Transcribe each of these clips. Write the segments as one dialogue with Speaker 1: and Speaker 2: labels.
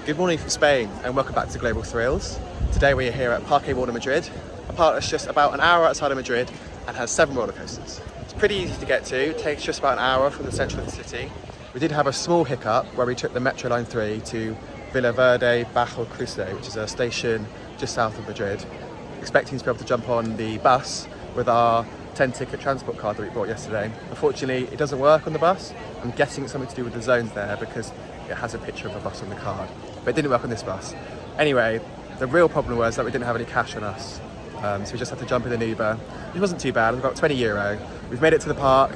Speaker 1: Good morning from Spain and welcome back to Global Thrills. Today we are here at Parque Warner Madrid, a park that's just about an hour outside of Madrid and has 7 roller coasters. It's pretty easy to get to, it takes just about an hour from the centre of the city. We did have a small hiccup where we took the Metro Line 3 to Villaverde Bajo Cruce, which is a station just south of Madrid, expecting to be able to jump on the bus with our 10-ticket transport card that we bought yesterday. Unfortunately, it doesn't work on the bus. I'm guessing it's something to do with the zones there because it has a picture of a bus on the card, but it didn't work on this bus. Anyway, the real problem was that we didn't have any cash on us, so we just had to jump in an Uber. It wasn't too bad, it was about €20. We've made it to the park,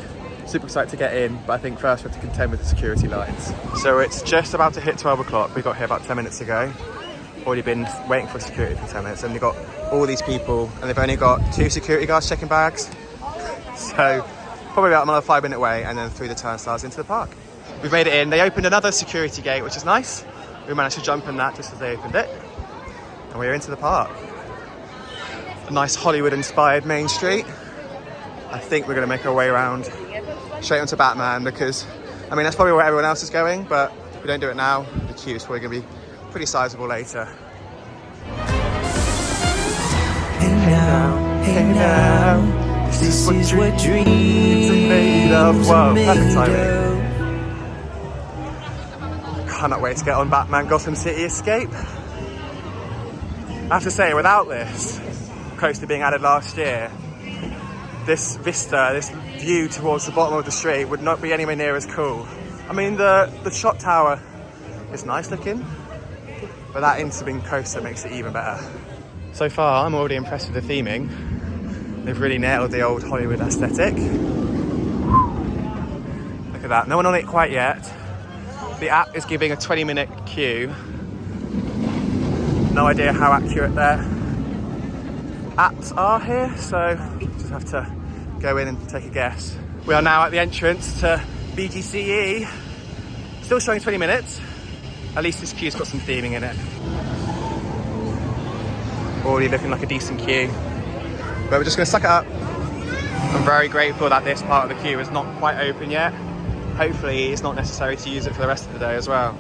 Speaker 1: super excited to get in, but I think first we have to contend with the security lines. So it's just about to hit 12 o'clock, we got here about 10 minutes ago. Already been waiting for security for 10 minutes, and they've got all these people, and they've only got 2 security guards checking bags. So probably about another 5-minute wait, and then through the turnstiles into the park. We've made it in. They opened another security gate, which is nice. We managed to jump in that just as they opened it. And we're into the park. A nice Hollywood-inspired main street. I think we're going to make our way around straight onto Batman because, I mean, that's probably where everyone else is going, but if we don't do it now, the queue is probably going to be pretty sizable later. Hey now, this is what dreams are made of. Whoa, perfect timing. Cannot wait to get on Batman Gotham City Escape. I have to say, without this coaster being added last year, this vista, this view towards the bottom of the street would not be anywhere near as cool. I mean, the shot tower is nice looking, but that interwing coaster makes it even better. So far, I'm already impressed with the theming. They've really nailed the old Hollywood aesthetic. Look at that, no one on it quite yet. The app is giving a 20-minute queue. No idea how accurate their apps are here, so just have to go in and take a guess. We are now at the entrance to BGCE. Still showing 20 minutes. At least this queue's got some theming in it. Already looking like a decent queue. But we're just gonna suck it up. I'm very grateful that this part of the queue is not quite open yet. Hopefully it's not necessary to use it for the rest of the day as well.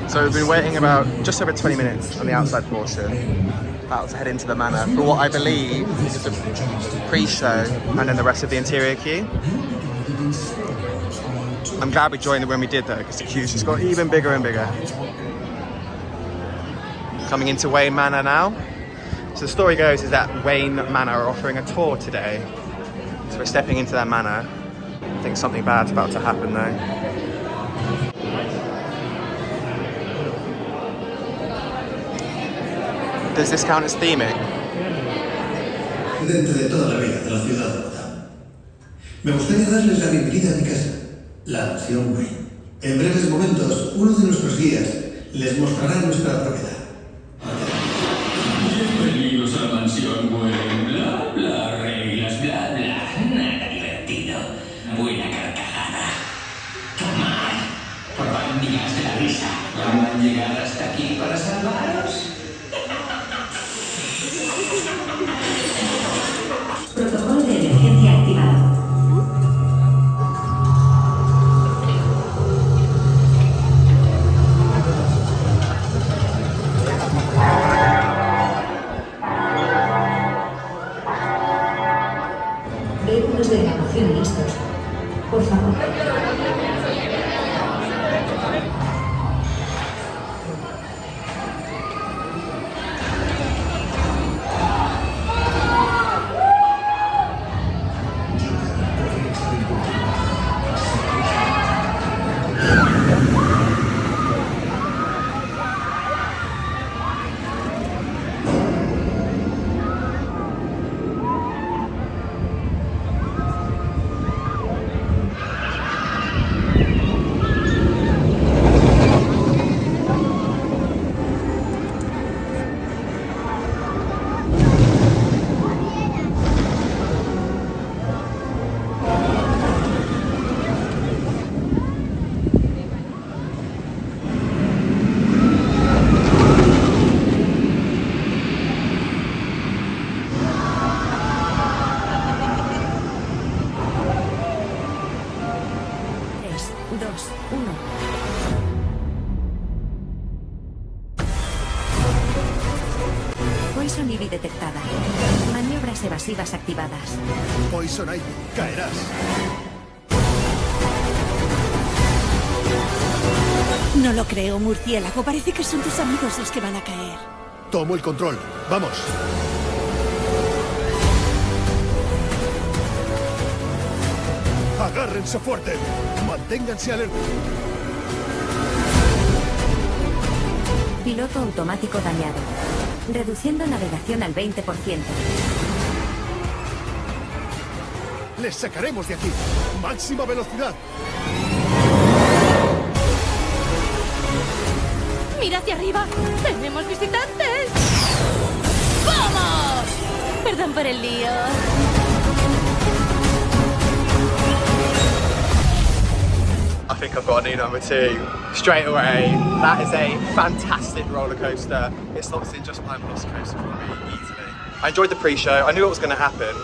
Speaker 1: So we've been waiting about just over 20 minutes on the outside portion. About to head into the manor for what I believe is a pre-show and then the rest of the interior queue. I'm glad we joined it when we did though, because the queue's just got even bigger and bigger. Coming into Wayne Manor now. So the story goes is that Wayne Manor are offering a tour today. So we're stepping into their manor. I think something bad's about to happen though. Does this count as theming?
Speaker 2: Dentro de toda la vida de la ciudad de Gotham. Me gustaría darles la bienvenida a mi casa, la mansión Wayne. En breves momentos, uno de nuestros guías les mostrará nuestra propiedad.
Speaker 3: Bienvenidos a la mansión Wayne. Bla, bla, reglas, bla, bla. Nada divertido. Buena carcajada. Tomad. Probad días de la risa. ¿Cómo han llegado hasta aquí para salvaros?
Speaker 4: Protocolo de emergencia activado. Vehículos de evacuación listos. Por favor. detectada. Maniobras evasivas activadas.
Speaker 2: Poison Ivy, caerás.
Speaker 5: No lo creo, murciélago. Parece que son tus amigos los que van a caer.
Speaker 2: Tomo el control. Vamos. Agárrense fuerte. Manténganse alerta.
Speaker 4: Piloto automático dañado. Reduciendo navegación al 20%.
Speaker 2: Les sacaremos de aquí. Máxima velocidad.
Speaker 5: ¡Mira hacia arriba! ¡Tenemos visitantes! ¡Vamos! Perdón por el lío.
Speaker 1: I think I've got a new number 2 straight away. That is a fantastic roller coaster. It slots in just behind Velocicoaster for me easily. I enjoyed the pre-show. I knew what was going to happen,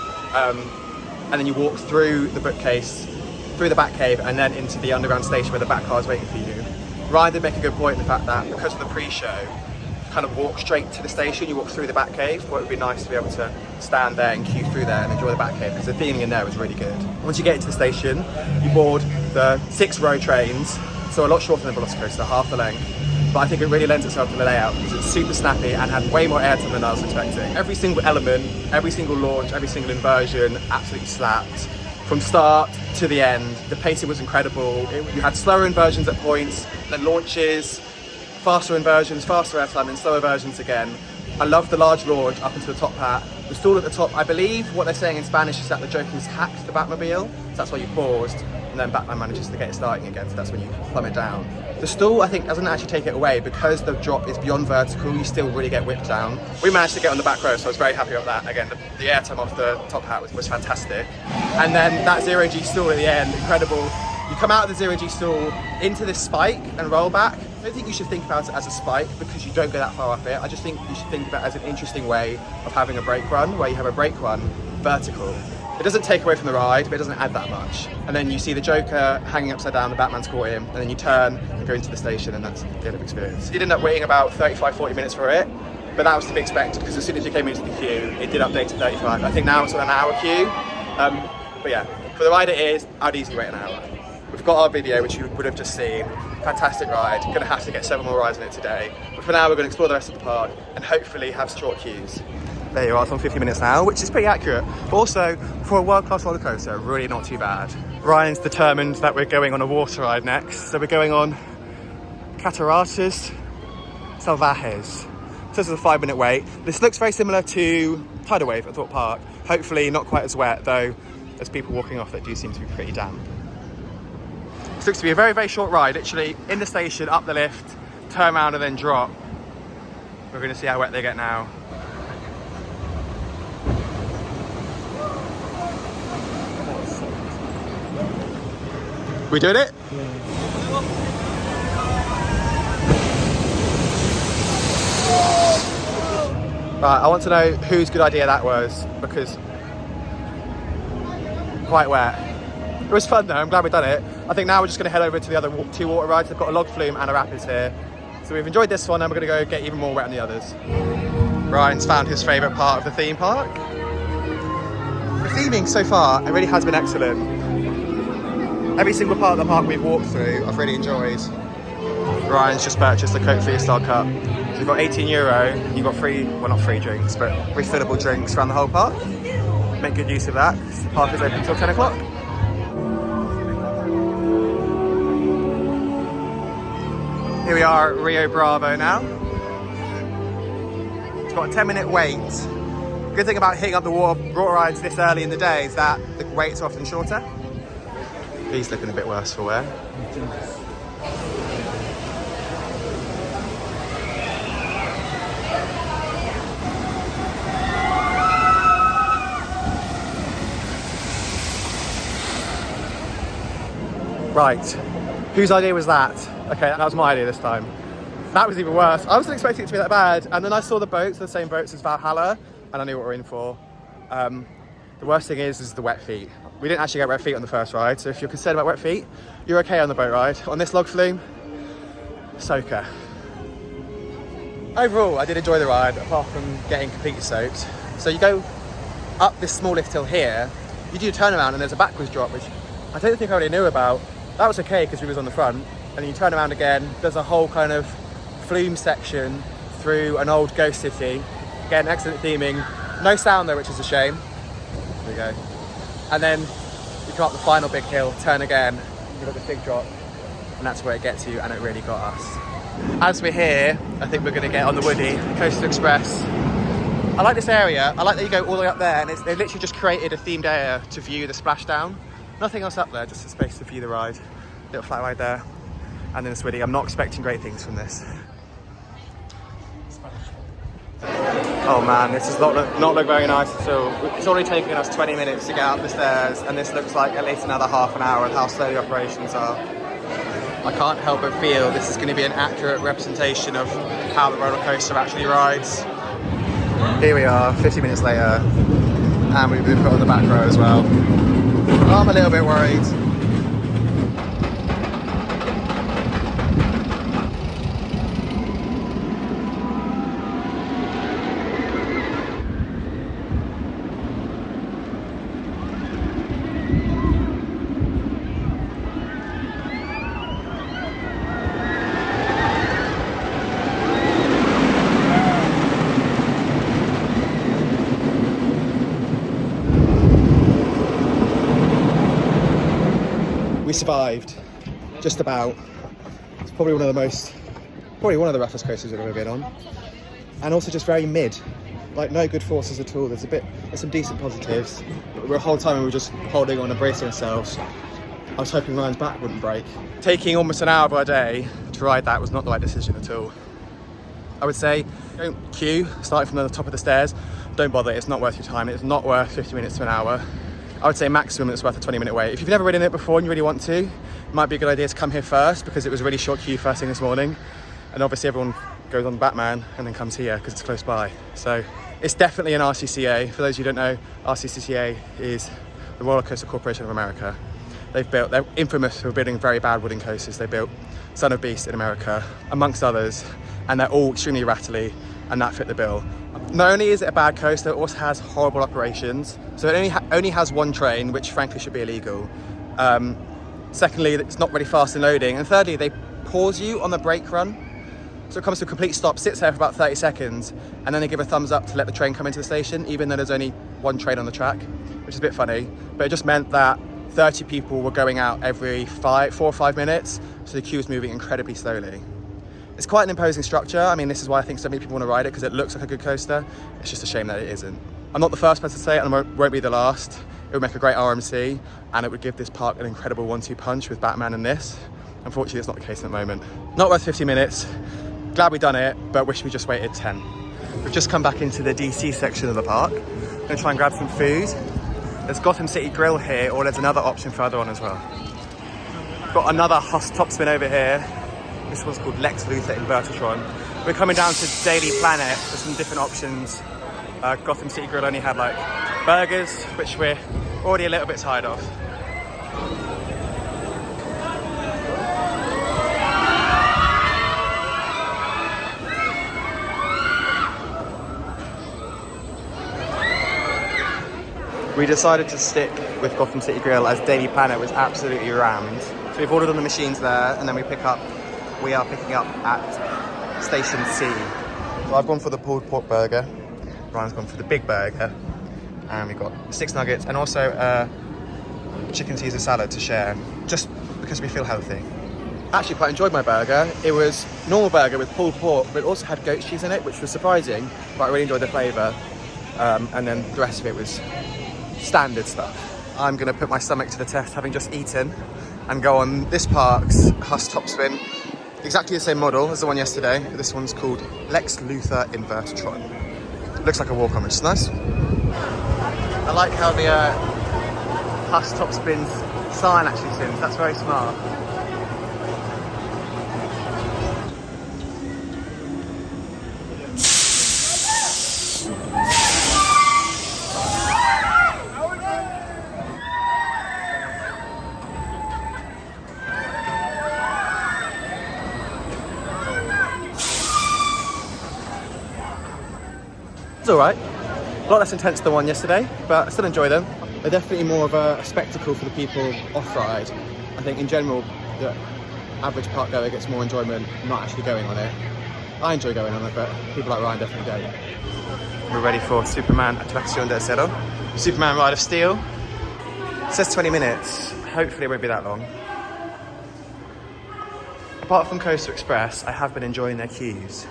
Speaker 1: and then you walk through the bookcase, through the Batcave, and then into the underground station where the Batcar is waiting for you. Ryan did make a good point in the fact that because of the pre-show, you kind of walk straight to the station, you walk through the Batcave, but it would be nice to be able to stand there and queue through there and enjoy the Batcave because the theming in there was really good. Once you get into the station, you board the 6-row trains, so a lot shorter than the Velocicoaster, half the length. But I think it really lends itself to the layout because it's super snappy and had way more airtime than I was expecting. Every single element, every single launch, every single inversion absolutely slapped. From start to the end, the pacing was incredible. You had slower inversions at points, then launches, faster inversions, faster airtime, and slower versions again. I loved the large launch up into the top hat. The stall at the top, I believe what they're saying in Spanish is that the Joker's hacked the Batmobile, so that's why you paused, and then Batman manages to get it starting again, so that's when you plummet down. The stall, I think, doesn't actually take it away because the drop is beyond vertical, you still really get whipped down. We managed to get on the back row, so I was very happy about that. Again, the airtime off the top hat was fantastic. And then that zero-G stall at the end, incredible. You come out of the zero-G stall into this spike and roll back. I don't think you should think about it as a spike because you don't go that far up it. I just think you should think of it as an interesting way of having a brake run, where you have a brake run vertical. It doesn't take away from the ride, but it doesn't add that much. And then you see the Joker hanging upside down, the Batman's caught him, and then you turn and go into the station, and that's the end of experience. You did end up waiting about 35-40 minutes for it, but that was to be expected because as soon as you came into the queue, it did update to 35. I think now it's on an hour queue. But yeah, for the ride it is, I'd easily wait an hour. We've got our video, which you would have just seen. Fantastic ride. Gonna have to get 7 more rides in it today. But for now, we're gonna explore the rest of the park and hopefully have short queues. There you are, it's on 50 minutes now, which is pretty accurate. But also, for a world-class roller coaster, really not too bad. Ryan's determined that we're going on a water ride next. So we're going on Cataratas Salvajes. So this is a 5-minute wait. This looks very similar to Tidal Wave at Thorpe Park. Hopefully not quite as wet, though there's people walking off that do seem to be pretty damp. This looks to be a very, very short ride. Literally in the station, up the lift, turn around and then drop. We're gonna see how wet they get now. We doing it? Yeah. Right, I want to know whose good idea that was because quite wet. It was fun though, I'm glad we've done it. I think now we're just going to head over to the other 2 water rides. They've got a log flume and a rapids here. So we've enjoyed this one and we're going to go get even more wet on the others. Ryan's found his favourite part of the theme park. The theming so far, it really has been excellent. Every single part of the park we've walked through, I've really enjoyed. Ryan's just purchased a Coke Freestyle cup. So you've got €18, you've got free, well not free drinks, but refillable drinks around the whole park. Make good use of that. The park is open until 10 o'clock. Here we are at Rio Bravo now. It's got a 10-minute wait. Good thing about hitting up the water rides this early in the day is that the waits are often shorter. He's looking a bit worse for wear. Right, whose idea was that? Okay, that was my idea this time. That was even worse. I wasn't expecting it to be that bad. And then I saw the boats, the same boats as Valhalla, and I knew what we were in for. The worst thing is the wet feet. We didn't actually get wet feet on the first ride, so if you're concerned about wet feet, you're okay on the boat ride. On this log flume, soaker. Overall, I did enjoy the ride, apart from getting completely soaked. So you go up this small lift hill here, you do a turnaround and there's a backwards drop, which I don't think I already knew about. That was okay because we was on the front. And then you turn around again, there's a whole kind of flume section through an old ghost city. Again, excellent theming. No sound though, which is a shame. There we go. And then you come up the final big hill, turn again, you've got this big drop, and that's where it gets you, and it really got us. As we're here, I think we're gonna get on the Woody, Coastal Express. I like this area. I like that you go all the way up there, and they've literally just created a themed area to view the splashdown. Nothing else up there, just a space to view the ride. Little flat ride there, and then it's Woody. I'm not expecting great things from this. Oh man, this does not look very nice at all. It's already taken us 20 minutes to get up the stairs, and this looks like at least another half an hour of how slow the operations are. I can't help but feel this is going to be an accurate representation of how the roller coaster actually rides. Here we are, 50 minutes later, and we've been put on the back row as well. I'm a little bit worried. We survived, just about. It's probably one of the roughest coasters I've ever been on. And also just very mid, like no good forces at all. There's some decent positives, but the whole time we were just holding on and bracing ourselves. I was hoping Ryan's back wouldn't break. Taking almost an hour of our day to ride that was not the right decision at all. I would say, don't queue, starting from the top of the stairs. Don't bother, it's not worth your time. It's not worth 50 minutes to an hour. I would say maximum it's worth a 20-minute wait. If you've never ridden it before and you really want to, it might be a good idea to come here first because it was a really short queue first thing this morning. And obviously everyone goes on Batman and then comes here because it's close by. So it's definitely an RCCA. For those of you who don't know, RCCA is the Roller Coaster Corporation of America. They're infamous for building very bad wooden coasters. They built Son of Beast in America, amongst others, and they're all extremely rattly, and that fit the bill. Not only is it a bad coaster, it also has horrible operations. So it only has one train, which frankly should be illegal. Secondly, it's not really fast in loading. And thirdly, they pause you on the brake run. So it comes to a complete stop, sits there for about 30 seconds, and then they give a thumbs up to let the train come into the station, even though there's only one train on the track, which is a bit funny. But it just meant that 30 people were going out every 4 or 5 minutes, so the queue was moving incredibly slowly. It's quite an imposing structure. I mean, this is why I think so many people want to ride it, because it looks like a good coaster. It's just a shame that it isn't. I'm not the first person to say it, and I won't be the last. It would make a great RMC, and it would give this park an incredible 1-2 punch with Batman and this. Unfortunately, it's not the case at the moment. Not worth 50 minutes. Glad we've done it, but wish we just waited 10. We've just come back into the DC section of the park. I'm gonna try and grab some food. There's Gotham City Grill here, or there's another option further on as well. Got another top spin over here. This one's called Lex Luthor Invertitron. We're coming down to Daily Planet for some different options. Gotham City Grill only had like burgers, which we're already a little bit tired of. We decided to stick with Gotham City Grill as Daily Planet was absolutely rammed. So we've ordered on the machines there, and then we are picking up at Station C. So I've gone for the pulled pork burger, Ryan's gone for the big burger, and we've got 6 nuggets and also a chicken Caesar salad to share, just because we feel healthy. Actually quite enjoyed my burger. It was normal burger with pulled pork, but it also had goat cheese in it, which was surprising, but I really enjoyed the flavour. And then the rest of it was standard stuff. I'm going to put my stomach to the test, having just eaten, and go on this park's Huss Top Spin. Exactly the same model as the one yesterday, but this one's called Lex Luthor Invertitron. Looks like a walk-on, which is nice. I like how the Huss Top Spin's sign actually sings. That's very smart. It's all right. A lot less intense than one yesterday, but I still enjoy them. They're definitely more of a spectacle for the people off-ride. I think in general, the average park goer gets more enjoyment not actually going on it. I enjoy going on it, but people like Ryan definitely don't. We're ready for Superman Atracción de Acero. Superman Ride of Steel. It says 20 minutes. Hopefully it won't be that long. Apart from Coaster Express, I have been enjoying their queues.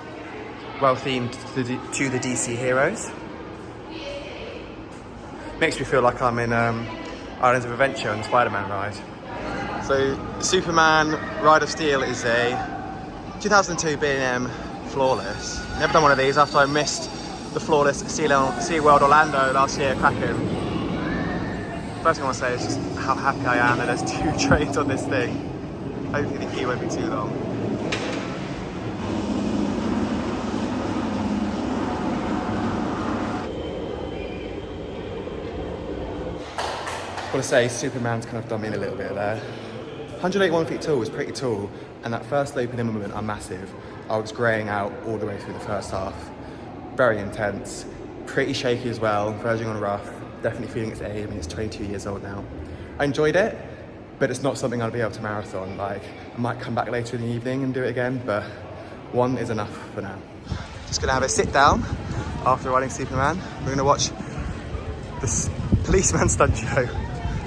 Speaker 1: Well themed to the DC heroes. Makes me feel like I'm in Islands of Adventure on the Spider-Man ride. So Superman Ride of Steel is a 2002 B&M Flawless. Never done one of these after I missed the Flawless SeaWorld Orlando last year at Kraken. First thing I want to say is just how happy I am that there's 2 trains on this thing. Hopefully the queue won't be too long. I want to say Superman's kind of done me in a little bit there. 181 feet tall was pretty tall, and that first loop and in moment are massive. I was greying out all the way through the first half. Very intense, pretty shaky as well, verging on rough. Definitely feeling its age. I mean, it's 22 years old now. I enjoyed it, but it's not something I'll be able to marathon. Like, I might come back later in the evening and do it again, but one is enough for now. Just gonna have a sit down after riding Superman. We're gonna watch this policeman stunt show.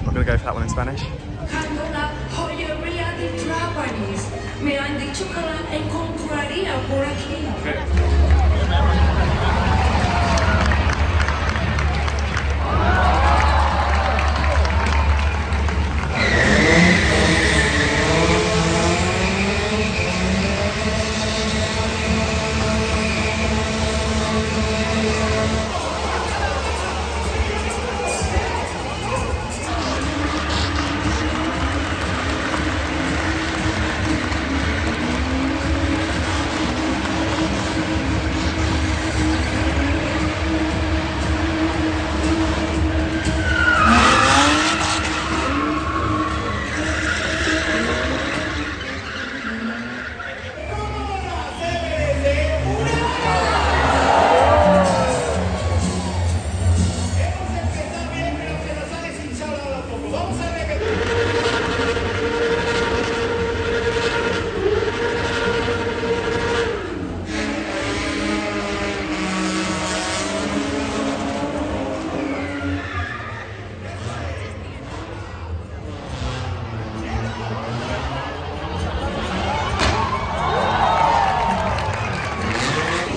Speaker 1: I'm gonna go for that one in Spanish.
Speaker 6: La joyería de Trapanis. Me han dicho que la encontraría por aquí.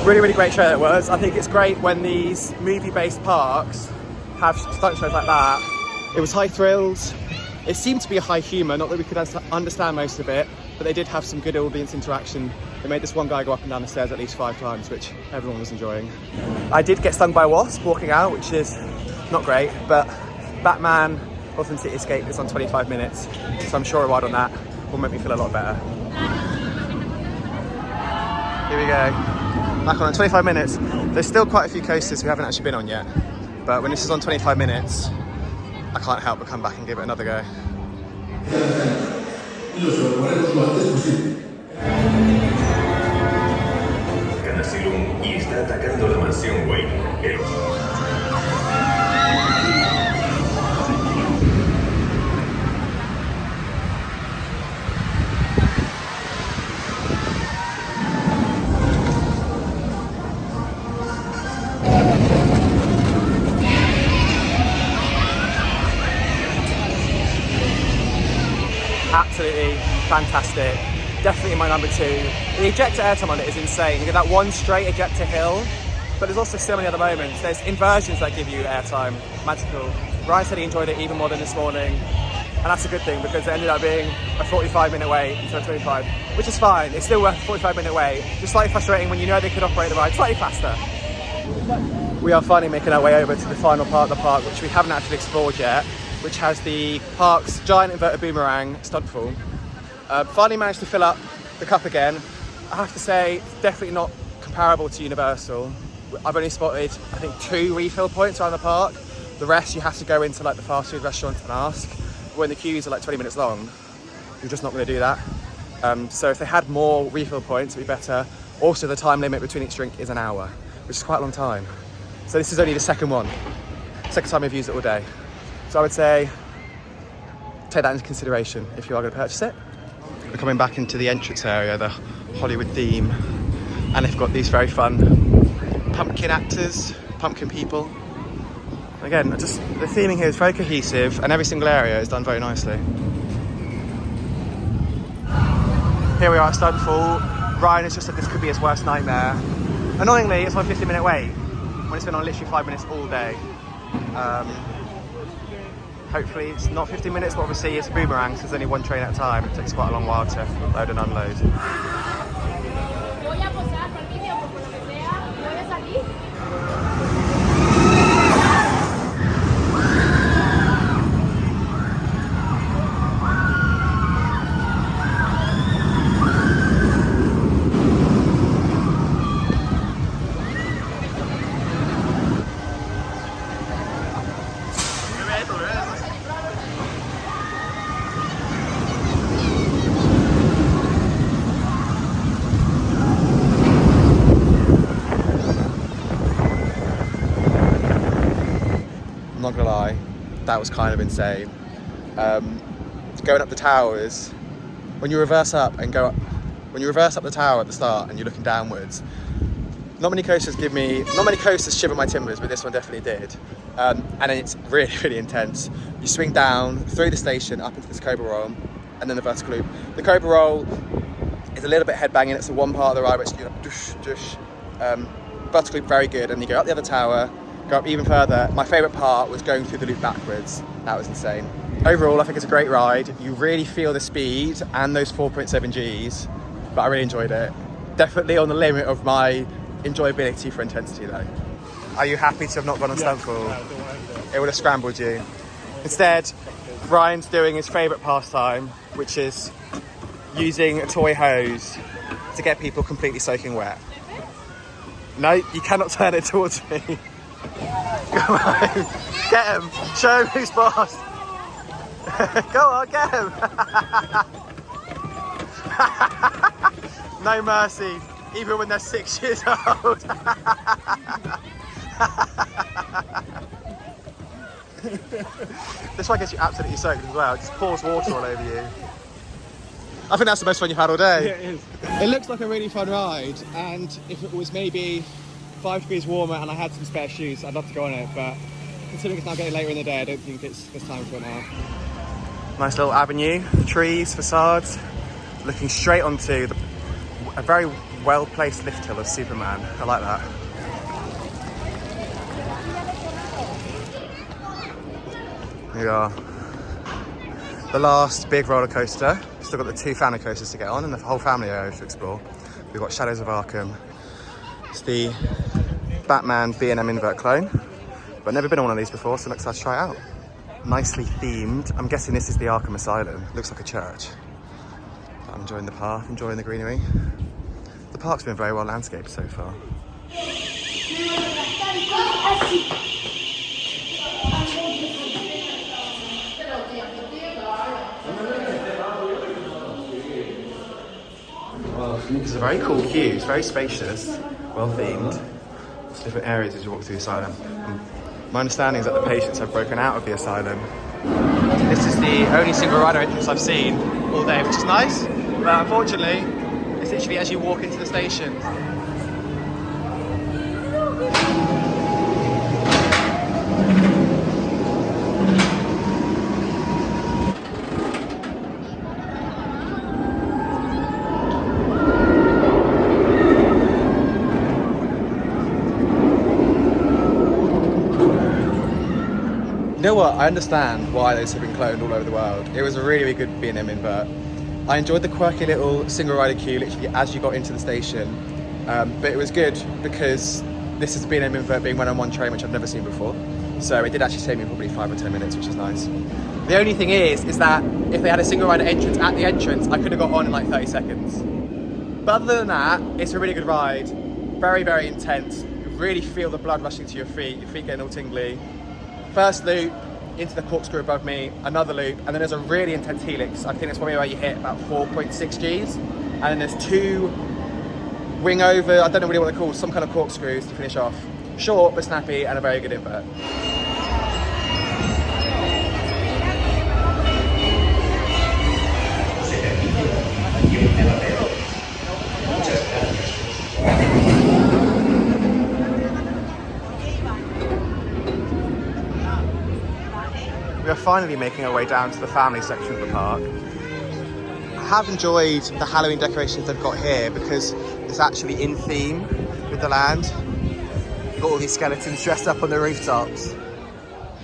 Speaker 1: Really great show that was. I think it's great when these movie-based parks have stunt shows like that. It was high thrills. It seemed to be a high humour, not that we could understand most of it, but they did have some good audience interaction. They made this one guy go up and down the stairs at least 5 times, which everyone was enjoying. I did get stung by a wasp walking out, which is not great, but Batman Gotham City Escape is on 25 minutes, so I'm sure a ride on that will make me feel a lot better. Here we go. Back on 25 minutes. There's still quite a few coasters we haven't actually been on yet, but when this is on 25 minutes, I can't help but come back and give it another go.
Speaker 7: Asylum y está atacando la mansión Wayne.
Speaker 1: Absolutely fantastic. Definitely my number 2. The ejector airtime on it is insane. You get that one straight ejector hill, but there's also so many other moments. There's inversions that give you airtime. Magical. Ryan said he enjoyed it even more than this morning, and that's a good thing because it ended up being a 45-minute wait instead of 25, which is fine. It's still worth a 45-minute wait. Just slightly frustrating when you know they could operate the ride slightly faster. We are finally making our way over to the final part of the park, which we haven't actually explored yet, which has the park's giant inverted boomerang stunt fall. Finally managed to fill up the cup again. I have to say, it's definitely not comparable to Universal. I've only spotted, I think, 2 refill points around the park. The rest you have to go into like the fast food restaurant and ask. When the queues are like 20 minutes long, you're just not going to do that. So if they had more refill points, it'd be better. Also, the time limit between each drink is an hour, which is quite a long time. So this is only the second one. Second time I've used it all day. So I would say, take that into consideration if you are going to purchase it. We're coming back into the entrance area, the Hollywood theme. And they've got these very fun pumpkin actors, pumpkin people. Again, just the theming here is very cohesive and every single area is done very nicely. Here we are at Stonefall. Ryan has just said this could be his worst nightmare. Annoyingly, it's on a 50-minute wait when it's been on literally 5 minutes all day. Hopefully it's not 15 minutes, but obviously it's Boomerang, so there's only one train at a time. It takes quite a long while to load and unload. I'm not gonna lie, that was kind of insane. Going up the towers, when you reverse up the tower at the start and you're looking downwards, not many coasters shiver my timbers, but this one definitely did. And then it's really, really intense. You swing down through the station up into this Cobra roll, and then the vertical loop. The Cobra roll is a little bit headbanging. It's the one part of the ride which you know, dush, dush. Vertical loop very good, and you go up the other tower. Go up even further. My favourite part was going through the loop backwards. That was insane. Overall, I think it's a great ride. You really feel the speed and those 4.7 Gs, but I really enjoyed it. Definitely on the limit of my enjoyability for intensity though. Are you happy to have not gone on Stunfall? It would have scrambled you. Instead, Ryan's doing his favourite pastime, which is using a toy hose to get people completely soaking wet. No, you cannot turn it towards me. Come on, get him. Show him who's boss. Go on, get him. No mercy, even when they're 6 years old. This one gets you absolutely soaked as well. It just pours water all over you. I think that's the most fun you've had all day.
Speaker 8: Yeah, it is.
Speaker 1: It looks like a really fun ride, and if it was maybe 5 degrees warmer and I had some spare shoes, I'd love to go on it, but considering it's now getting later in the day, I don't think it's time for it now. Nice little avenue, trees, facades, looking straight onto a very well-placed lift hill of Superman. I like that. Here we are. The last big roller coaster. Still got the 2 family coasters to get on and the whole family area to explore. We've got Shadows of Arkham. It's the Batman B&M invert clone, but I've never been on one of these before, so I'm excited to try it out. Nicely themed. I'm guessing this is the Arkham Asylum. Looks like a church. I'm enjoying the path, enjoying the greenery. The park's been very well landscaped so far. Well, this is a very cool queue. It's very spacious, well themed. There's different areas as you walk through the asylum. My understanding is that the patients have broken out of the asylum. This is the only single rider entrance I've seen all day, which is nice, but unfortunately, it's literally as you walk into the station. You know what, I understand why those have been cloned all over the world. It was a really, really good B&M invert. I enjoyed the quirky little single rider queue literally as you got into the station. But it was good because this is a B&M invert being run on one train, which I've never seen before. So it did actually take me probably 5 or 10 minutes, which is nice. The only thing is that if they had a single rider entrance at the entrance, I could have got on in like 30 seconds. But other than that, it's a really good ride. Very, very intense. You really feel the blood rushing to your feet getting all tingly. First loop into the corkscrew above me, another loop, and then there's a really intense helix. I think it's probably where you hit about 4.6 Gs. And then there's 2 wing over, I don't know what you want to call, some kind of corkscrews to finish off. Short but snappy and a very good invert. We are finally making our way down to the family section of the park. I have enjoyed the Halloween decorations they've got here because it's actually in theme with the land. You've got all these skeletons dressed up on the rooftops.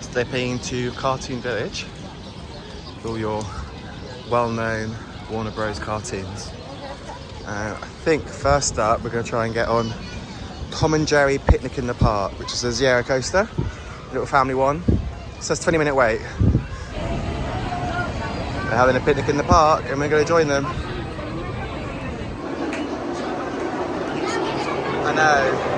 Speaker 1: So they're paying to Cartoon Village, all your well-known Warner Bros. Cartoons. I think first up we're going to try and get on Tom and Jerry Picnic in the Park, which is a Zero coaster, a little family one. It says 20-minute wait. They're having a picnic in the park and we're going to join them. I know.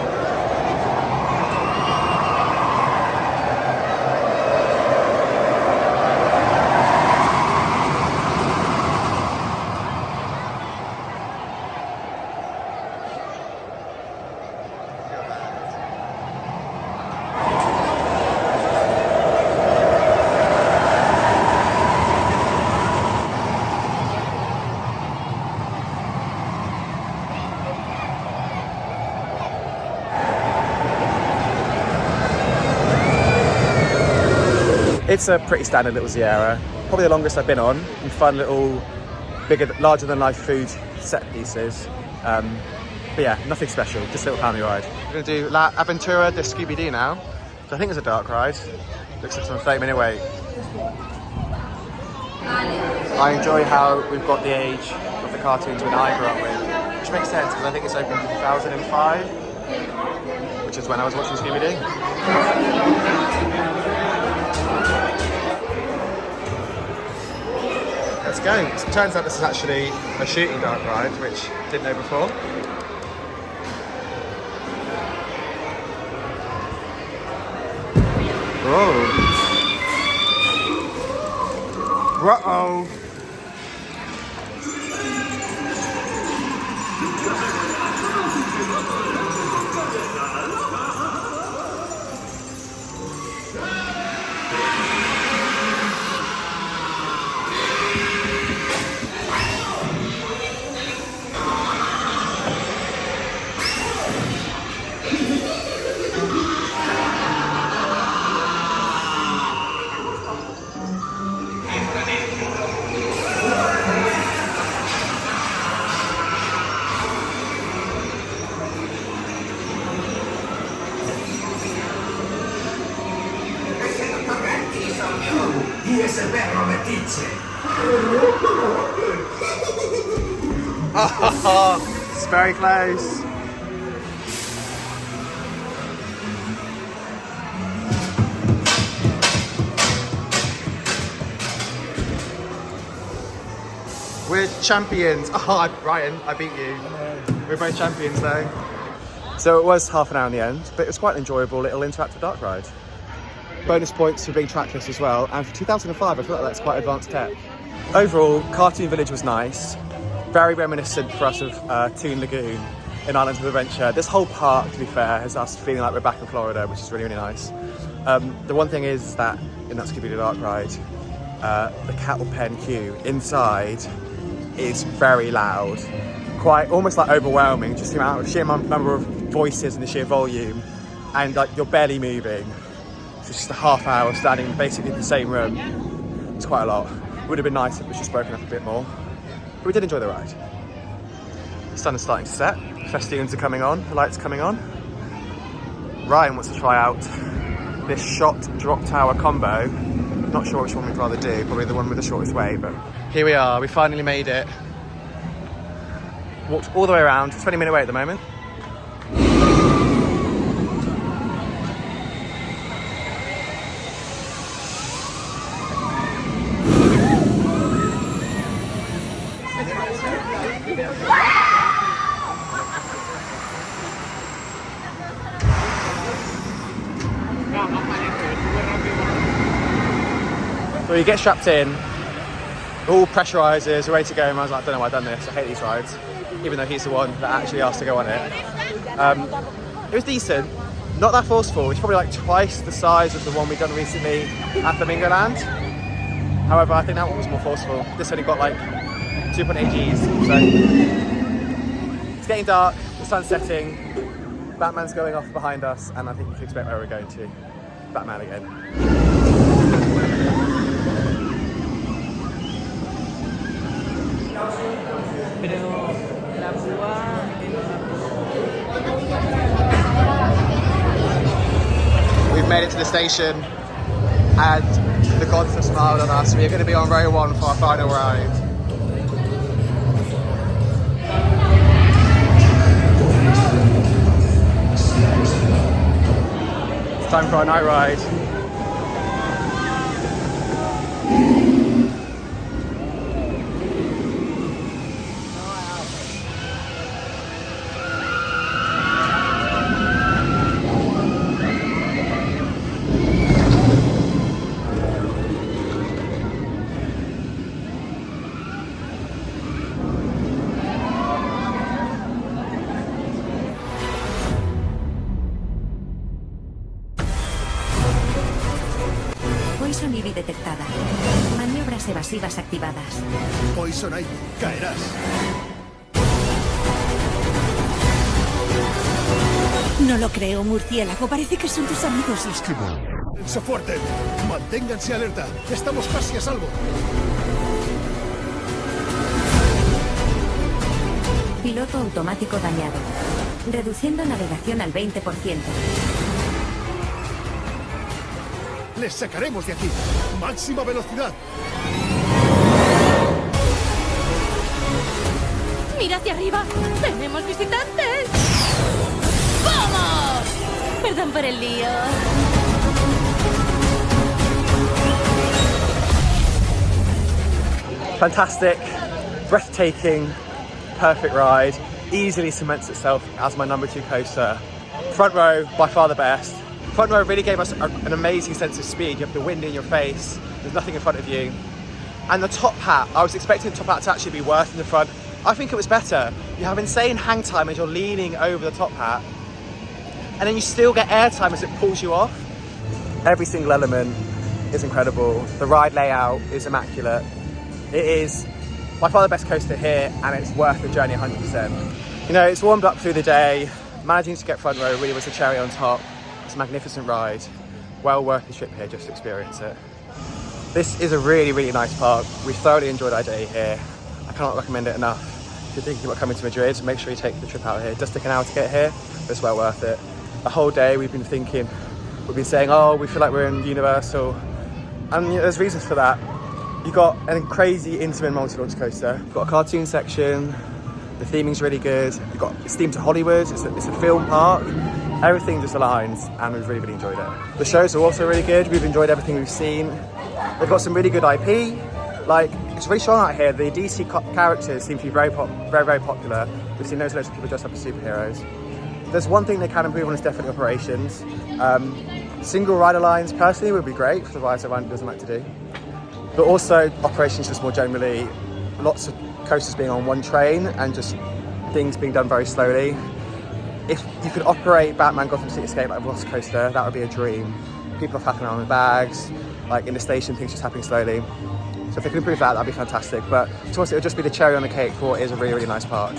Speaker 1: It's a pretty standard little Sierra, probably the longest I've been on, and fun little, larger than life food set pieces. But yeah, nothing special, just a little family ride. We're going to do La Aventura de Scooby Doo now, which I think is a dark ride. Looks like it's on a 30-minute wait. I enjoy how we've got the age of the cartoons when I grew up with, which makes sense because I think it's opened in 2005, which is when I was watching Scooby Doo. Let's go. It turns out this is actually a shooting dark ride, which I didn't know before. Whoa. Uh-oh. Oh, it's very close. We're champions. Oh, Ryan, I beat you. We're both champions though. So it was half an hour in the end, but it was quite an enjoyable little interactive dark ride. Bonus points for being trackless as well, and for 2005 I feel like that's quite advanced tech. Overall, Cartoon Village was nice, very reminiscent for us of Toon Lagoon in Islands of Adventure. This whole park, to be fair, has us feeling like we're back in Florida, which is really, really nice. The one thing is that in that Scooby Doo dark ride, the cattle pen queue inside is very loud, quite almost like overwhelming, just the sheer number of voices and the sheer volume, and like you're barely moving. So it's just a half hour standing basically in the same room. It's quite a lot. It would have been nice if it was just broken up a bit more, but we did enjoy the ride. The sun is starting to set, festoons are coming on, the lights coming on. Ryan wants to try out this shot drop tower combo. Not sure which one we'd rather do, probably the one with the shortest way, but here we are, we finally made it. Walked all the way around, 20-minute wait at the moment. So you get strapped in, all pressurizers, you're ready to go, and I was like, I don't know why I've done this, I hate these rides, even though he's the one that actually asked to go on it. It was decent, Not that forceful, it's probably like twice the size of the one we've done recently at Flamingo Land. However, I think that one was more forceful. This only got like 2.8 Gs, so. It's getting dark, the sun's setting, Batman's going off behind us, and I think you can expect where we're going to. Batman again. We've made it to the station and the gods have smiled on us. We are going to be on row 1 for our final ride. It's time for our night ride.
Speaker 4: Poison Ivy detectada. Maniobras evasivas activadas.
Speaker 2: Poison Ivy, caerás.
Speaker 5: No lo creo, murciélago. Parece que son tus amigos los que...
Speaker 2: Sé fuerte. Manténganse alerta. Estamos casi a salvo.
Speaker 4: Piloto automático dañado. Reduciendo navegación al 20%.
Speaker 2: Les sacaremos de aquí. Máxima velocidad.
Speaker 8: ¡Mira hacia arriba! ¡Tenemos visitantes! ¡Vamos! Perdón por el lío.
Speaker 1: Fantastic, breathtaking, perfect ride. Easily cements itself as my number 2 coaster. Front row, by far the best. Front row really gave us an amazing sense of speed. You have the wind in your face, there's nothing in front of you. And the top hat, I was expecting the top hat to actually be worse than the front. I think it was better. You have insane hang time as you're leaning over the top hat, and then you still get air time as it pulls you off. Every single element is incredible. The ride layout is immaculate. It is by far the best coaster here, and it's worth the journey 100%. You know, it's warmed up through the day. Managing to get front row really was a cherry on top. It's a magnificent ride. Well worth the trip here just to experience it. This is a really, really nice park. We thoroughly enjoyed our day here. I cannot recommend it enough. If you're thinking about coming to Madrid, make sure you take the trip out here. It does take an hour to get here, but it's well worth it. The whole day we've been saying, oh, we feel like we're in Universal. And you know, there's reasons for that. You've got a crazy intimate multi-launch coaster. You've got a cartoon section. The theming's really good. You've got it's themed to Hollywood. It's a film park. Everything just aligns, and we've really, really enjoyed it. The shows are also really good. We've enjoyed everything we've seen. They've got some really good IP. Like, it's really strong out here. The DC characters seem to be very, very popular. We've seen loads of people dressed up as superheroes. There's one thing they can improve on is definitely operations. Single rider lines, personally, would be great for the rides everyone doesn't like to do. But also, operations just more generally. Lots of coasters being on one train and just things being done very slowly. If you could operate Batman Gotham City Escape like a Velocicoaster, that would be a dream. People are faffing around with bags, like in the station, things just happening slowly. So if they could improve that, that'd be fantastic. But to us, it would just be the cherry on the cake for what is a really, really nice park.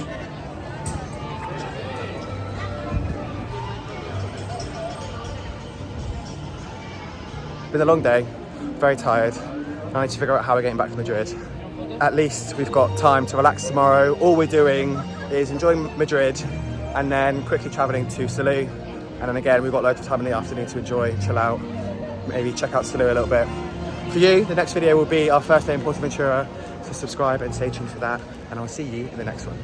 Speaker 1: Been a long day, very tired. I need to figure out how we're getting back to Madrid. At least we've got time to relax tomorrow. All we're doing is enjoying Madrid and then quickly traveling to Salou. And then again, we've got loads of time in the afternoon to enjoy, chill out, maybe check out Salou a little bit. For you, the next video will be our first day in Portaventura, so subscribe and stay tuned for that, and I'll see you in the next one.